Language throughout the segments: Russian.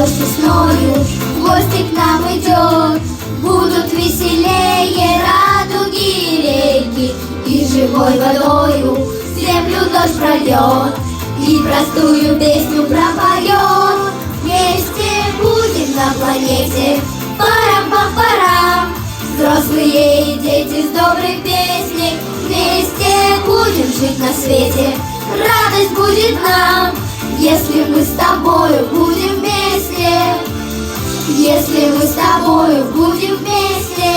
дождь весною в гости к нам идет. Будут веселее радуги реки, и живой водою землю дождь прольет, и простую песню пропоет. Вместе будем на планете, парам-пам-парам, взрослые и дети с доброй песней. Вместе будем жить на свете, радость будет нам, если мы с тобою будем вместе. Если мы с тобою будем вместе.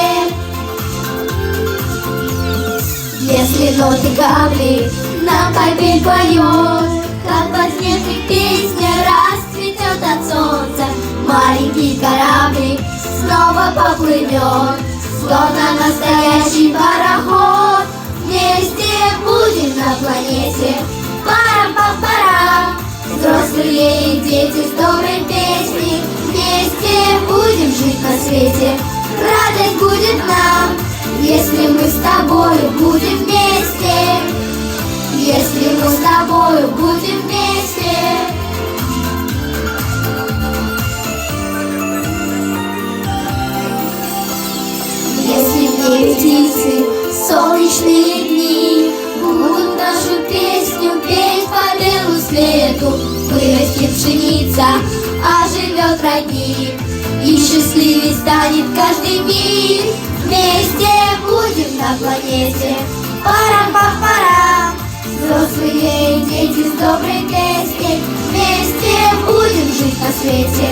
Если ноты капли нам капель поет, как подснежник песня расцветет от солнца, маленький кораблик снова поплывет, словно настоящий пароход. Вместе будем на планете, парам-пам-парам, взрослые и дети с доброй песней. Вместе будем жить на свете, радость будет нам, если мы с тобою будем вместе. Если мы с тобою будем вместе. Если пели птицы солнечные дни, будут нашу песню петь по белу свету. Вырастет пшеница, оживет родник, и счастливей станет каждый миг. Вместе будем на планете, парам-пам-парам, взрослые и дети с доброй песней. Вместе будем жить на свете,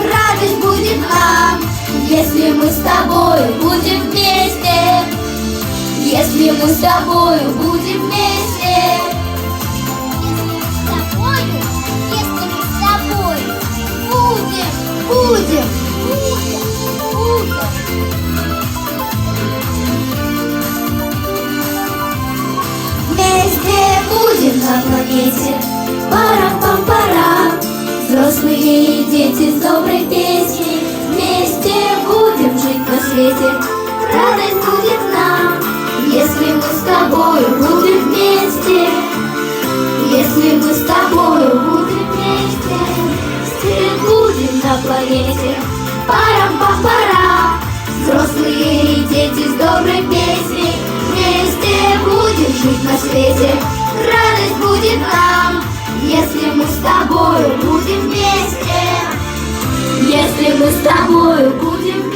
радость будет нам, если мы с тобою будем вместе. Если мы с тобою будем вместе. Если мы с тобой будем. Вместе будем на планете, парам-пам-парам, взрослые и дети с доброй песней. Вместе будем жить на свете, радость будет нам, если мы с тобою будем вместе. Если мы с тобою будем вместе. Вместе будем на планете, парам-пам-парам, взрослые и дети с доброй песней. Вместе будем жить на свете, радость будет нам, если мы с тобою будем вместе. Если мы с тобою будем